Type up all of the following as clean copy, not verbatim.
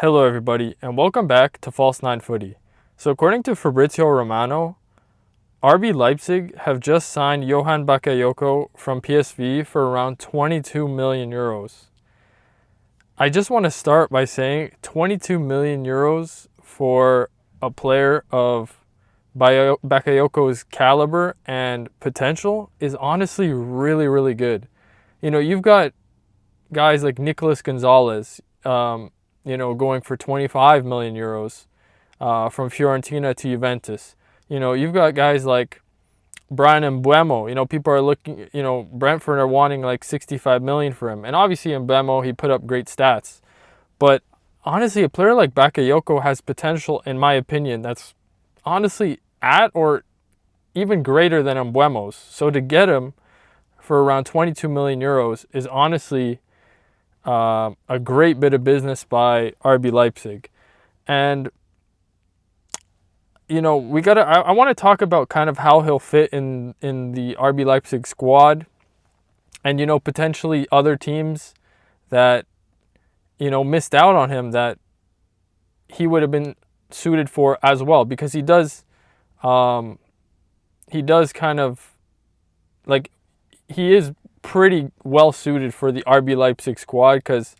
Hello everybody and welcome back to False 9 Footy. So according to Fabrizio Romano, RB Leipzig have just signed Johan Bakayoko from PSV for around 22 million euros. I just want to start by saying 22 million euros for a player of Bakayoko's caliber and potential is honestly really, really good. You know, you've got guys like Nicolas Gonzalez, going for 25 million euros from Fiorentina to Juventus. You know, you've got guys like Brian Mbeumo. You know, people are looking, Brentford are wanting like 65 million for him. And obviously Mbeumo, he put up great stats. But honestly, a player like Bakayoko has potential, in my opinion, that's honestly at or even greater than Mbeumo's. So to get him for around 22 million euros is honestly a great bit of business by RB Leipzig. And I want to talk about kind of how he'll fit in the RB Leipzig squad, and potentially other teams that missed out on him that he would have been suited for as well, because he does kind of like he is pretty well suited for the RB Leipzig squad, because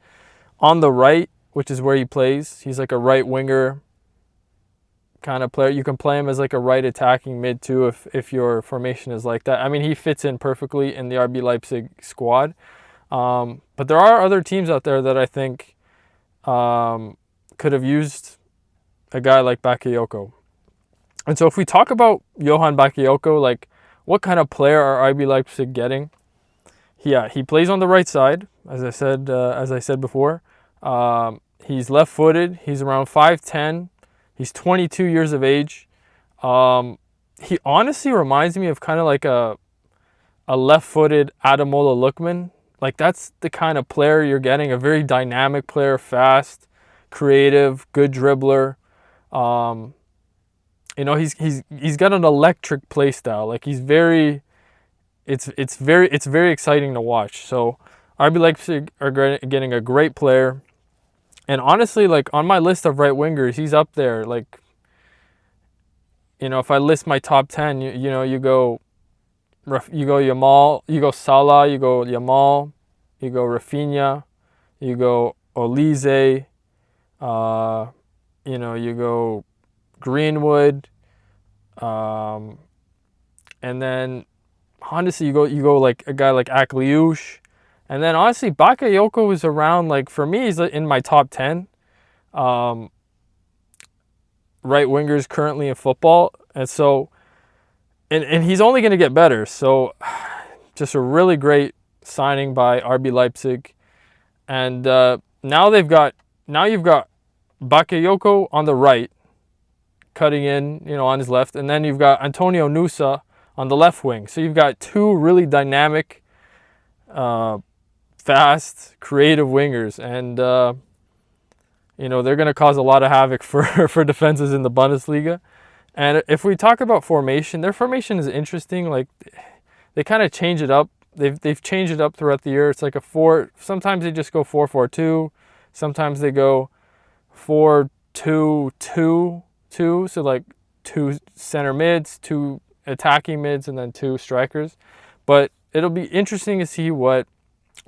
on the right, which is where he plays, he's like a right winger kind of player. You can play him as like a right attacking mid too if your formation is like that. I mean, he fits in perfectly in the RB Leipzig squad. But there are other teams out there that I think could have used a guy like Bakayoko. And so if we talk about Johan Bakayoko, like what kind of player are RB Leipzig getting? Yeah, he plays on the right side, as I said before. He's left-footed. He's around 5'10". He's 22 years of age. He honestly reminds me of kind of like a left-footed Ademola Lookman. Like that's the kind of player you're getting, a very dynamic player, fast, creative, good dribbler. He's got an electric play style. Like it's very exciting to watch. So RB Leipzig are getting a great player. And honestly, like on my list of right wingers, he's up there. Like, if I list my top 10, you go Yamal, you go Salah, you go Yamal, you go Rafinha, you go Olise, you go Greenwood, and then honestly, you go like a guy like Akliouche. And then honestly, Bakayoko is around, like, for me, he's in my top 10 right wingers currently in football. And so, and he's only going to get better. So just a really great signing by RB Leipzig. And now you've got Bakayoko on the right, cutting in, on his left. And then you've got Antonio Nusa on the left wing. So you've got two really dynamic, fast, creative wingers, and they're going to cause a lot of havoc for defenses in the Bundesliga. And if we talk about formation, their formation is interesting. Like they kind of change it up. They've changed it up throughout the year. It's like a 4. Sometimes they just go 4-4-2. Sometimes they go 4-2-2-2. So like 2 center mids, 2 attacking mids, and then 2 strikers. But it'll be interesting to see what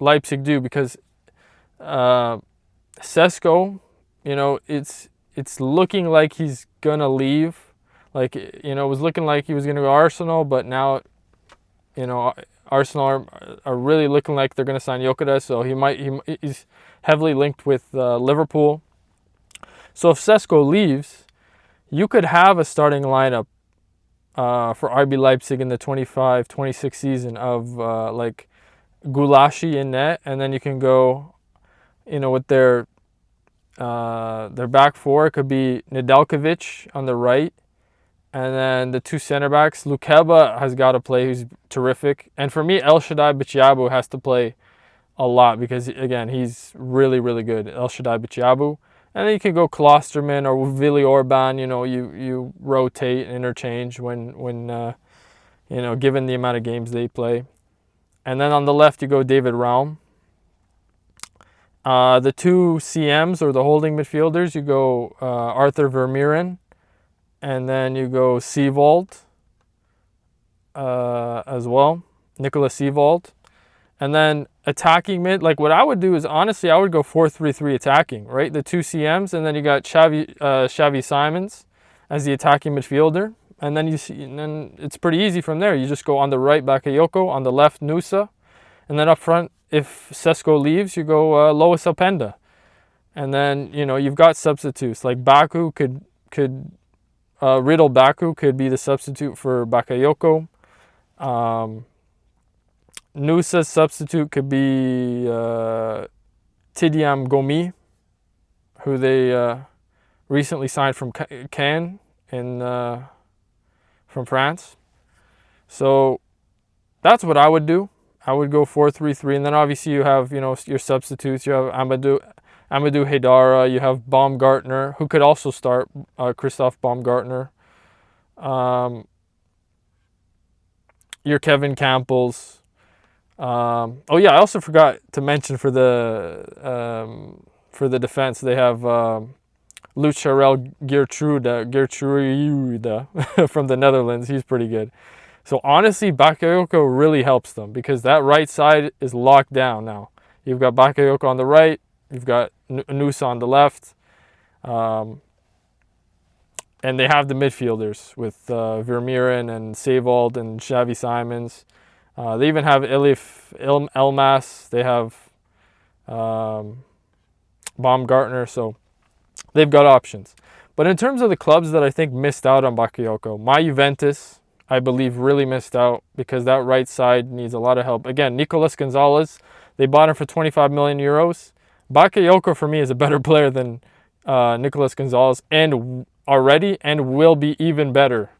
Leipzig do, because Sesko, it's looking like he's gonna leave. Like, it was looking like he was gonna go to Arsenal, but now, Arsenal are really looking like they're gonna sign Gyökeres, so he's heavily linked with Liverpool. So if Sesko leaves, you could have a starting lineup for RB Leipzig in the 25-26 season of like Gulashi in net, and then you can go, with their back four. It could be Nedeljkovic on the right, and then the 2 center backs. Lukeba has got to play, who's terrific, and for me, El Shaddai Bichiabu has to play a lot, because again, he's really, really good. El Shaddai Bichiabu, and then you can go Klosterman or Willi Orban. You rotate, interchange when given the amount of games they play. And then on the left, you go David Raum. The two CMs, or the holding midfielders, you go Arthur Vermeeren, and then you go Seevold as well, Nicholas Seevold. And then attacking mid, like what I would do is, honestly, I would go 4-3-3 attacking, right? The two CMs, and then you got Xavi Simons as the attacking midfielder. And then and then it's pretty easy from there. You just go on the right, Bakayoko, on the left, Nusa. And then up front, if Sesko leaves, you go Lois Openda. And then, you've got substitutes. Like Baku Riddle Baku could be the substitute for Bakayoko. Nusa's substitute could be Tidiam Gomi, who they recently signed from Cannes from France. So that's what I would do. I would go 4-3-3, and then obviously you have your substitutes. You have Amadou Haidara. You have Baumgartner, who could also start. Christoph Baumgartner. Your Kevin Campbells. I also forgot to mention for the defense, they have Lucharel Geertruida from the Netherlands. He's pretty good. So honestly, Bakayoko really helps them because that right side is locked down now. You've got Bakayoko on the right, you've got Nusa on the left, and they have the midfielders with Vermeeren and Seevold and Xavi Simons. They even have Elif Elmas. They have Baumgartner. So they've got options. But in terms of the clubs that I think missed out on Bakayoko, my Juventus, I believe, really missed out because that right side needs a lot of help. Again, Nicolas Gonzalez, they bought him for 25 million euros. Bakayoko, for me, is a better player than Nicolas Gonzalez, and already, and will be even better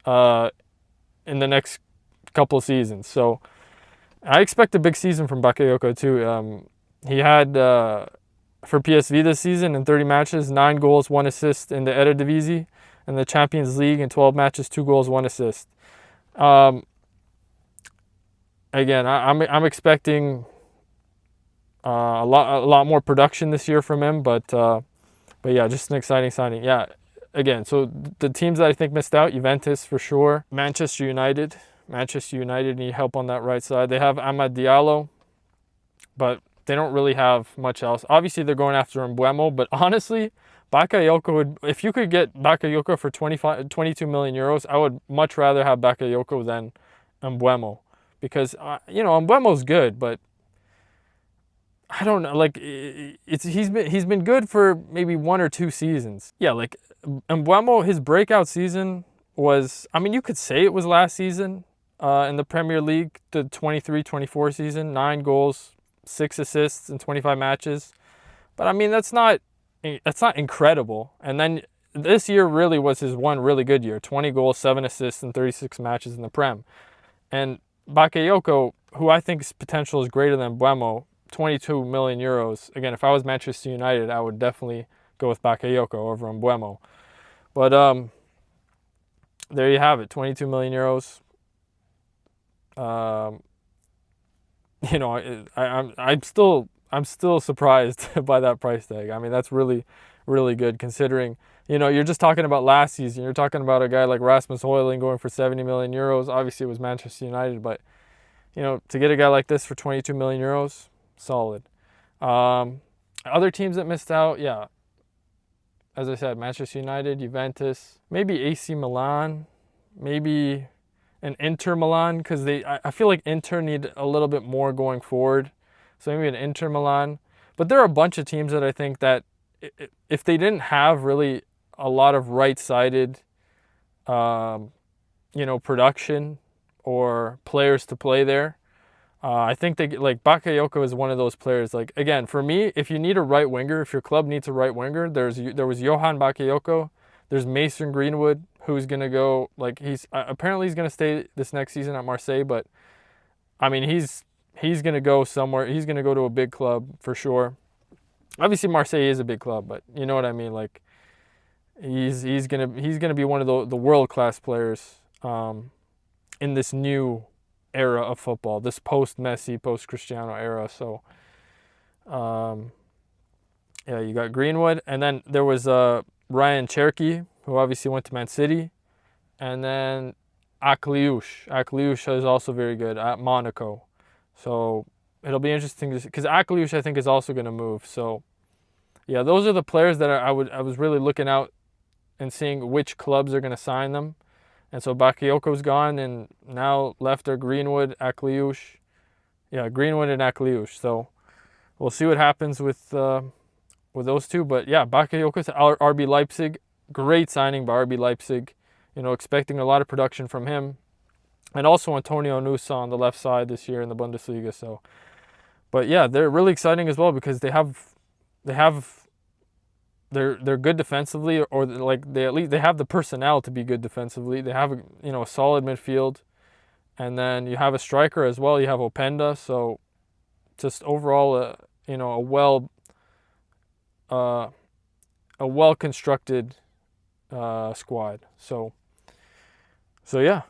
in the next couple of seasons. So I expect a big season from Bakayoko too. He had for PSV this season in 30 matches, 9 goals, 1 assist in the Eredivisie, and the Champions League in 12 matches, 2 goals, 1 assist. Again, I'm expecting a lot more production this year from him, but yeah, just an exciting signing. Yeah, again, so the teams that I think missed out: Juventus for sure, Manchester United need help on that right side. They have Amad Diallo, but they don't really have much else. Obviously, they're going after Mbeumo, but honestly, Bakayoko if you could get Bakayoko for 22 million euros, I would much rather have Bakayoko than Mbeumo, because Mbeumo's good, but I don't know, like he's been good for maybe 1 or 2 seasons. Yeah, like Mbeumo, his breakout season was, you could say it was last season in the Premier League, the 23-24 season, 9 goals, 6 assists in 25 matches. But that's not incredible. And then this year really was his one really good year: 20 goals, 7 assists in 36 matches in the Prem. And Bakayoko, who I think's potential is greater than Mbeumo, 22 million euros. Again, if I was Manchester United, I would definitely go with Bakayoko over Mbeumo. But there you have it, 22 million euros. I'm still surprised by that price tag. That's really, really good considering, you're just talking about last season. You're talking about a guy like Rasmus Højlund going for 70 million euros. Obviously, it was Manchester United, but, to get a guy like this for 22 million euros, solid. Other teams that missed out, yeah. As I said, Manchester United, Juventus, maybe AC Milan, maybe an Inter Milan, because I feel like Inter need a little bit more going forward. So maybe an Inter Milan. But there are a bunch of teams that I think that if they didn't have really a lot of right-sided, production or players to play there, I think like Bakayoko is one of those players. Like, again, for me, if you need a right winger, if your club needs a right winger, there was Johan Bakayoko. There's Mason Greenwood, who's gonna go, like, he's apparently he's gonna stay this next season at Marseille, but he's gonna go somewhere. He's gonna go to a big club for sure. Obviously, Marseille is a big club, but you know what I mean. Like, he's gonna be one of the world class players in this new era of football, this post Messi, post Cristiano era. So Yeah, you got Greenwood, and then there was Ryan Cherky, who obviously went to Man City, and then Akliouche. Akliouche is also very good at Monaco, so it'll be interesting to see because Akliouche I think is also going to move. So yeah, those are the players that I was really looking out and seeing which clubs are going to sign them. And so Bakayoko's gone, and now left are Greenwood, Akliouche. Yeah, Greenwood and Akliouche. So we'll see what happens with those two. But yeah, Bakayoko to RB Leipzig. Great signing by RB Leipzig. You know, expecting a lot of production from him. And also Antonio Nusa on the left side this year in the Bundesliga. So, but yeah, they're really exciting as well because they're good defensively, or like they at least they have the personnel to be good defensively. They have a solid midfield, and then you have a striker as well. You have Openda, so just overall uh, a well constructed squad. So yeah,